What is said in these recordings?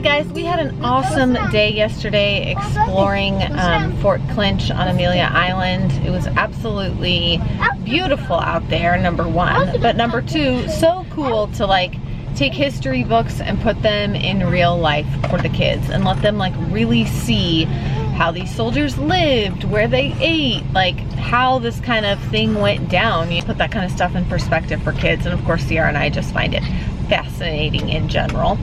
guys, we had an awesome day yesterday exploring Fort Clinch on Amelia Island. It was absolutely beautiful out there, number one. But number two, so cool to like take history books and put them in real life for the kids and let them like really see how these soldiers lived, where they ate, like how this kind of thing went down. You put that kind of stuff in perspective for kids, and of course Sierra and I just find it fascinating in general.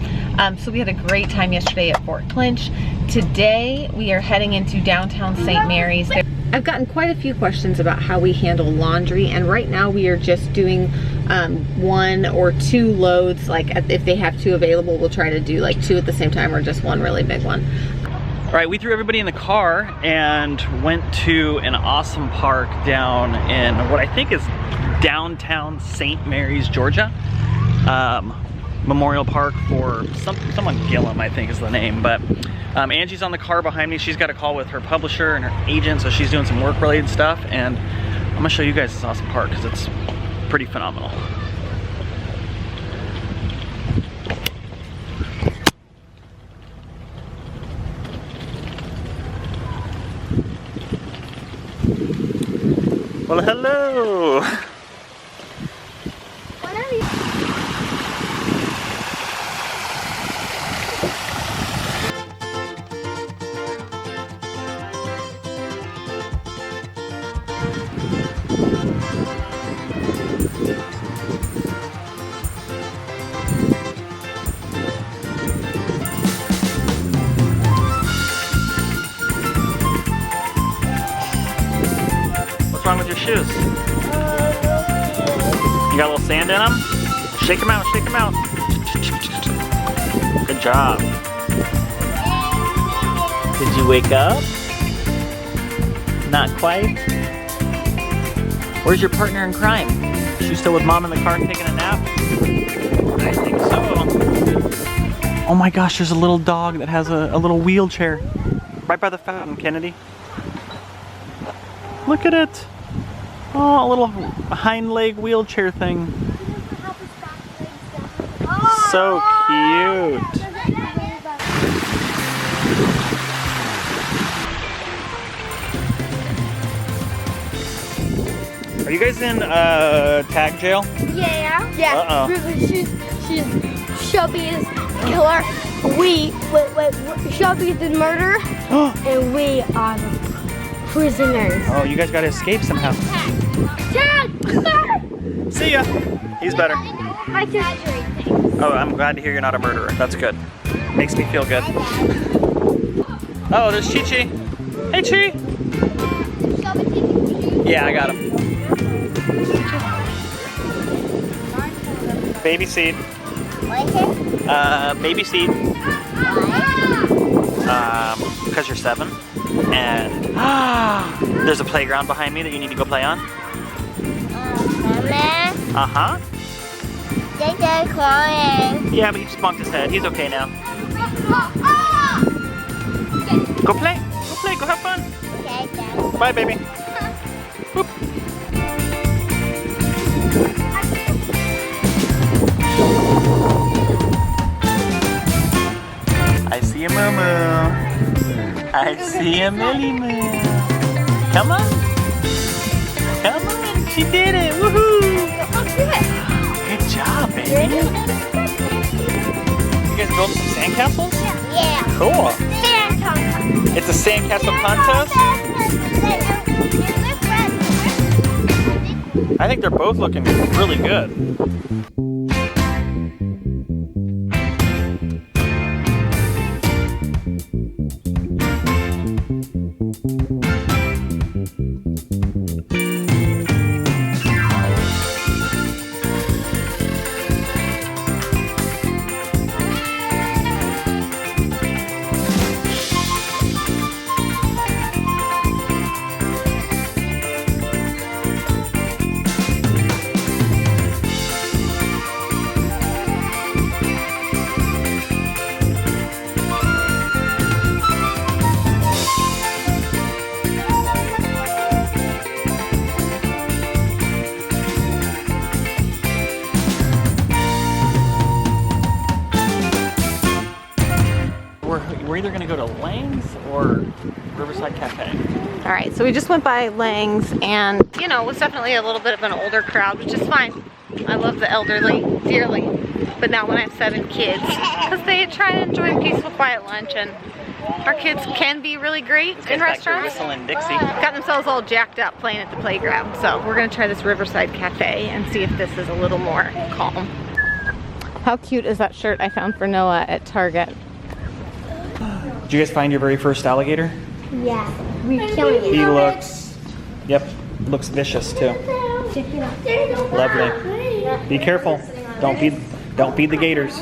So we had a great time yesterday at Fort Clinch. Today we are heading into downtown St. Mary's. I've gotten quite a few questions about how we handle laundry, and right now we are just doing 1 or 2 loads. Like if they have 2 available, we'll try to do like 2 at the same time, or just 1 really big one. All right, we threw everybody in the car and went to an awesome park down in what I think is downtown St. Mary's, Georgia. Memorial Park for someone Gillum, I think is the name. But Angie's on the car behind me. She's got a call with her publisher and her agent, so she's doing some work-related stuff. And I'm gonna show you guys this awesome park because it's pretty phenomenal. Well, hello. What's wrong with your shoes? You got a little sand in them? Shake them out, shake them out. Good job. Did you wake up? Not quite? Where's your partner in crime? Is she still with mom in the car taking a nap? I think so. Oh my gosh, there's a little dog that has a little wheelchair right by the fountain, Kennedy. Look at it. Oh, a little hind leg wheelchair thing. So cute. Are you guys in tag jail? Yeah. Yeah. Uh-oh. She's Shelby's killer. Shelby did murder, and we are the prisoners. Oh, you guys gotta escape somehow. Dad! See ya. He's better. I exaggerate things. Oh, I'm glad to hear you're not a murderer. That's good. Makes me feel good. Oh, there's Chi-Chi. Hey, Chi. Yeah, I got him. Baby seat. Baby seat. Because you're 7. And there's a playground behind me that you need to go play on. Uh-huh. They're crying. Yeah, but he just bumped his head. He's okay now. Go play. Go play. Go have fun. Okay, Bye, baby. Boop. I see a moo-moo. I see a millie-moo. Come on. Come on. She did it. Woohoo. Good job, baby. You guys building some sandcastles? Yeah. Cool. Sand contest. It's a sandcastle contest? I think they're both looking really good. either going to go to Lang's or Riverside Cafe. All right, so we just went by Lang's, and you know, it was definitely a little bit of an older crowd, which is fine. I love the elderly dearly, but now when I have 7 kids, because they try to enjoy a peaceful, quiet lunch, and our kids can be really great in restaurants. Whistling Dixie. Got themselves all jacked up playing at the playground, so we're gonna try this Riverside Cafe and see if this is a little more calm. How cute is that shirt I found for Noah at Target? Did you guys find your very first alligator? Yeah, we're killing it. He looks, yep, looks vicious too. Lovely. Be careful. Don't feed the gators.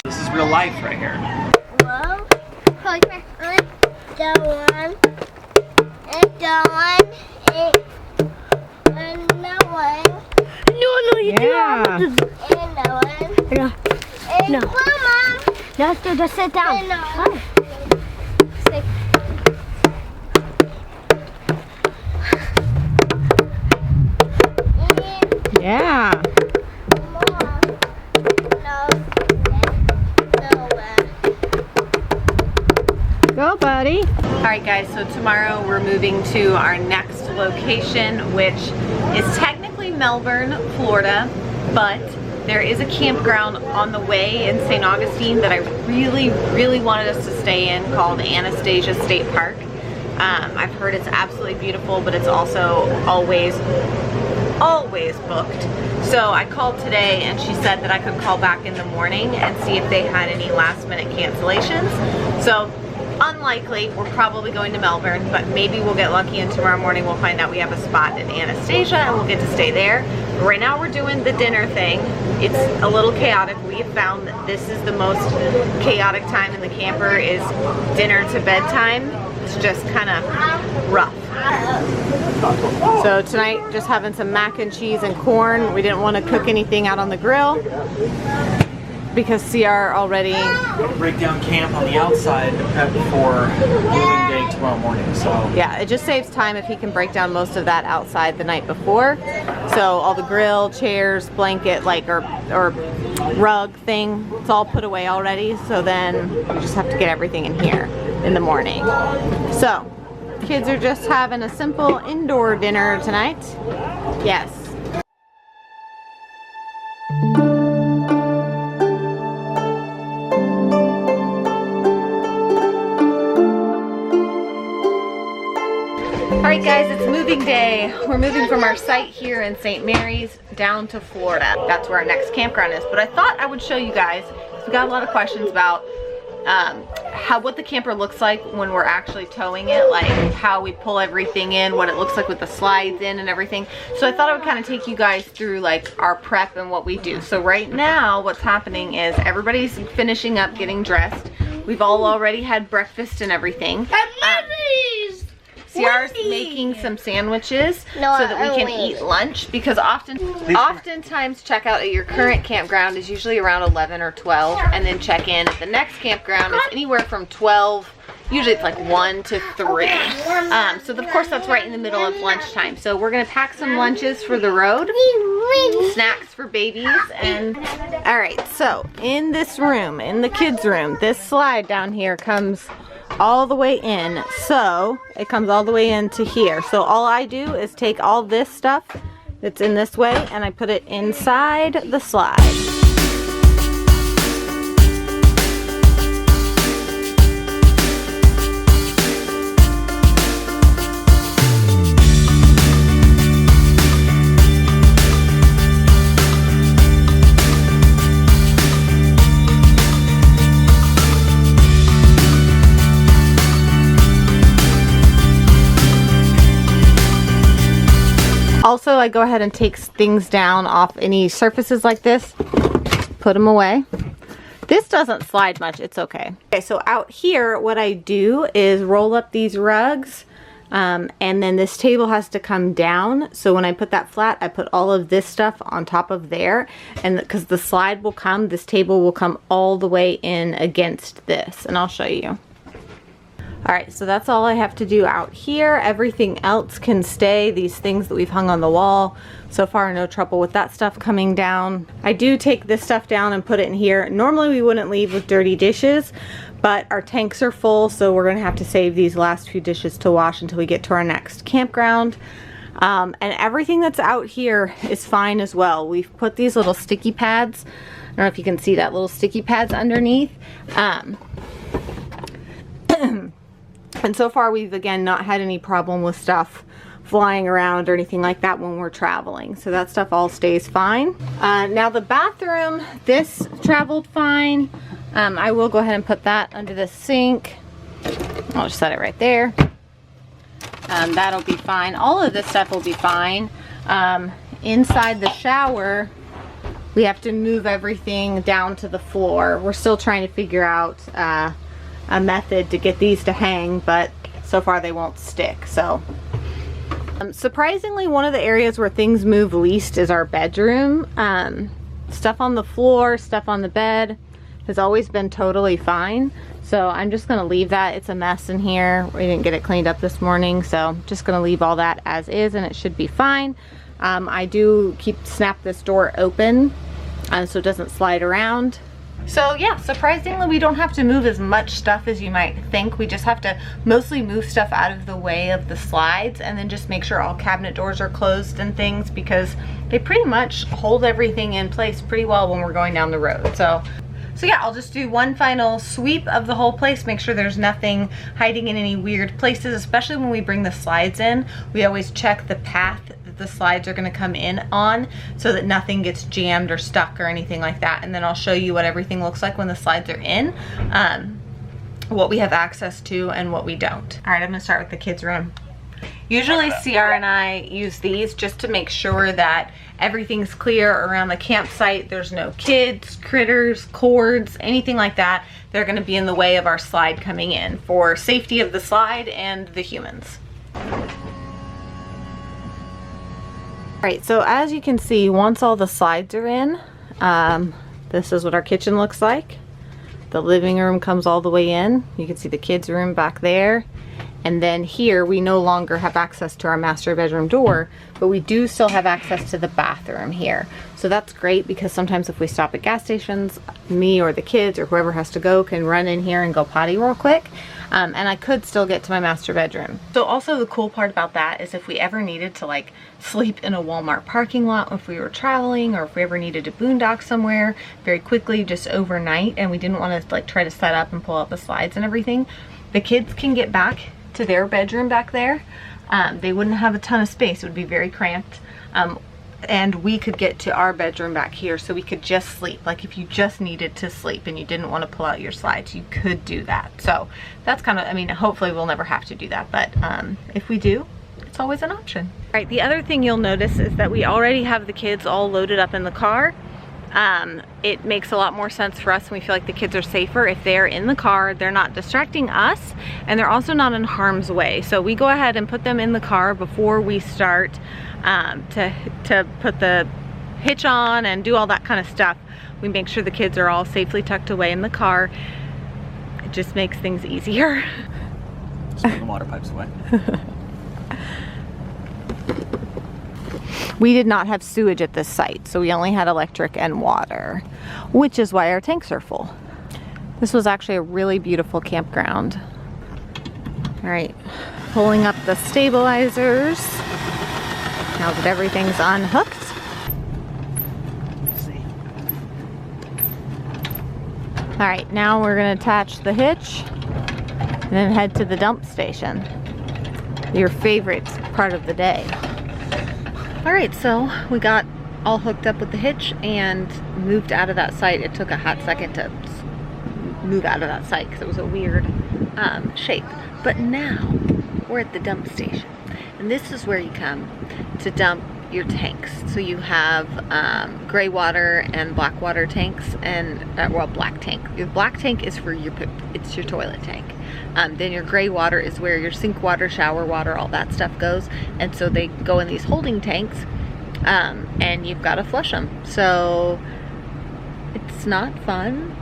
This is real life right here. Whoa. Hold my hand. The one. And the one. And the one. No, you Yeah. do. And the one. No. And No. Mama. No, just sit down. And oh. Sit. Yeah. Go, buddy. All right, guys, so tomorrow we're moving to our next location, which is technically Melbourne, Florida, but there is a campground on the way in St. Augustine that I really wanted us to stay in called Anastasia State Park. I've heard it's absolutely beautiful, but it's also always booked. So I called today and she said that I could call back in the morning and see if they had any last minute cancellations. So unlikely, we're probably going to Melbourne, but maybe we'll get lucky and tomorrow morning we'll find out we have a spot in Anastasia and we'll get to stay there. But right now we're doing the dinner thing. It's a little chaotic. We have found that this is the most chaotic time in the camper, is dinner to bedtime. It's just kind of rough. So tonight, just having some mac and cheese and corn. We didn't want to cook anything out on the grill because CR already Break down camp on the outside to prep for moving day tomorrow morning. So yeah, it just saves time if he can break down most of that outside the night before. So all the grill, chairs, blanket, like or rug thing, it's all put away already. So then we just have to get everything in here in the morning. So kids are just having a simple indoor dinner tonight. Yes. Alright guys, it's moving day. We're moving from our site here in St. Mary's down to Florida. That's where our next campground is. But I thought I would show you guys, because we got a lot of questions about what the camper looks like when we're actually towing it, like how we pull everything in, what it looks like with the slides in and everything. So I thought I would kind of take you guys through like our prep and what we do. So right now what's happening is everybody's finishing up getting dressed. We've all already had breakfast and everything. CR's making some sandwiches so that we can eat lunch, because oftentimes checkout at your current campground is usually around 11 or 12, and then check in at the next campground is anywhere from 12, usually it's like 1 to 3. So of course that's right in the middle of lunchtime. So we're gonna pack some lunches for the road, snacks for babies, and all right, so in this room, in the kids room, this slide down here comes all the way in. So it comes all the way into here. So all I do is take all this stuff that's in this way and I put it inside the slide. Also, I go ahead and take things down off any surfaces like this, put them away. This doesn't slide much, it's okay. Okay, so out here, what I do is roll up these rugs And then this table has to come down. So when I put that flat, I put all of this stuff on top of there. And because the slide will come, this table will come all the way in against this. And I'll show you. All right, so that's all I have to do out here. Everything else can stay. These things that we've hung on the wall, so far no trouble with that stuff coming down. I do take this stuff down and put it in here. Normally we wouldn't leave with dirty dishes, but our tanks are full, so we're gonna have to save these last few dishes to wash until we get to our next campground. And everything that's out here is fine as well. We've put these little sticky pads. I don't know if you can see that, little sticky pads underneath. And so far we've again not had any problem with stuff flying around or anything like that when we're traveling. So that stuff all stays fine. Now the bathroom, this traveled fine. I will go ahead and put that under the sink. I'll just set it right there. That'll be fine. All of this stuff will be fine. Inside the shower, we have to move everything down to the floor. We're still trying to figure out a method to get these to hang, but so far they won't stick. So surprisingly, one of the areas where things move least is our bedroom. Stuff on the floor, stuff on the bed has always been totally fine. So I'm just gonna leave that. It's a mess in here. We didn't get it cleaned up this morning, so I'm just gonna leave all that as is and it should be fine. I do snap this door open so it doesn't slide around. So yeah, surprisingly we don't have to move as much stuff as you might think. We just have to mostly move stuff out of the way of the slides and then just make sure all cabinet doors are closed and things, because they pretty much hold everything in place pretty well when we're going down the road. So yeah, I'll just do one final sweep of the whole place, make sure there's nothing hiding in any weird places, especially when we bring the slides in. We always check the path that the slides are gonna come in on so that nothing gets jammed or stuck or anything like that. And then I'll show you what everything looks like when the slides are in, what we have access to and what we don't. All right, I'm gonna start with the kids' room. Usually CR and I use these just to make sure that everything's clear around the campsite. There's no kids, critters, cords, anything like that. They're gonna be in the way of our slide coming in for safety of the slide and the humans. All right, so as you can see, once all the slides are in, this is what our kitchen looks like. The living room comes all the way in. You can see the kids' room back there. And then here we no longer have access to our master bedroom door, but we do still have access to the bathroom here. So that's great, because sometimes if we stop at gas stations, me or the kids or whoever has to go can run in here and go potty real quick. And I could still get to my master bedroom. So also the cool part about that is if we ever needed to like sleep in a Walmart parking lot if we were traveling, or if we ever needed to boondock somewhere very quickly just overnight and we didn't want to like try to set up and pull out the slides and everything, the kids can get back to their bedroom back there. They wouldn't have a ton of space. It would be very cramped. And we could get to our bedroom back here, so we could just sleep. Like if you just needed to sleep and you didn't want to pull out your slides, you could do that. So that's kind of, I mean, hopefully we'll never have to do that, but if we do, it's always an option. All right, the other thing you'll notice is that we already have the kids all loaded up in the car. It makes a lot more sense for us, and we feel like the kids are safer if they're in the car. They're not distracting us, and they're also not in harm's way. So we go ahead and put them in the car before we start to put the hitch on and do all that kind of stuff. We make sure the kids are all safely tucked away in the car. It just makes things easier. Just put the water pipes away. We did not have sewage at this site, so we only had electric and water, which is why our tanks are full. This was actually a really beautiful campground. All right, pulling up the stabilizers. Now that everything's unhooked. Let's see. All right, now we're gonna attach the hitch and then head to the dump station. Your favorite part of the day. All right, so we got all hooked up with the hitch and moved out of that site. It took a hot second to move out of that site because it was a weird shape. But now we're at the dump station. And this is where you come to dump your tanks. So you have gray water and black water tanks, and well, black tank. Your black tank is for your poop. It's your toilet tank. Then your gray water is where your sink water, shower water, all that stuff goes. And so they go in these holding tanks, and you've got to flush them. So it's not fun.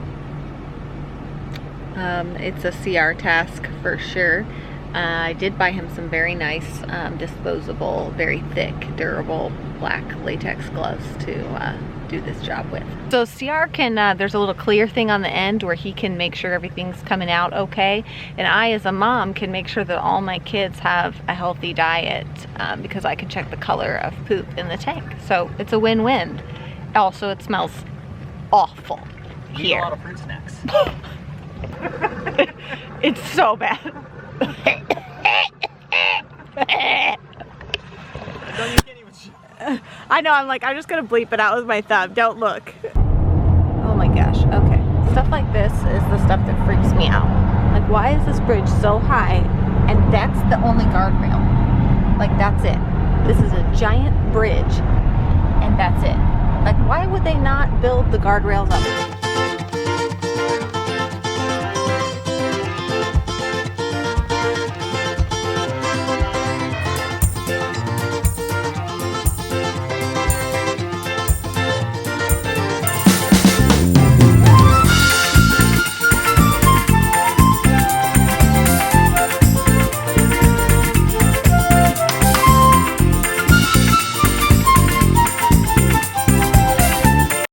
It's a CR task for sure. I did buy him some very nice disposable, very thick, durable black latex gloves to do this job with. So CR can, there's a little clear thing on the end where he can make sure everything's coming out okay. And I, as a mom, can make sure that all my kids have a healthy diet because I can check the color of poop in the tank. So it's a win-win. Also, it smells awful here. Eat a lot of fruit snacks. It's so bad. I know, I'm like, I'm just gonna bleep it out with my thumb. Don't look. Oh my gosh, okay. Stuff like this is the stuff that freaks me out. Like, why is this bridge so high and that's the only guardrail? Like, that's it. This is a giant bridge and that's it. Like, why would they not build the guardrails up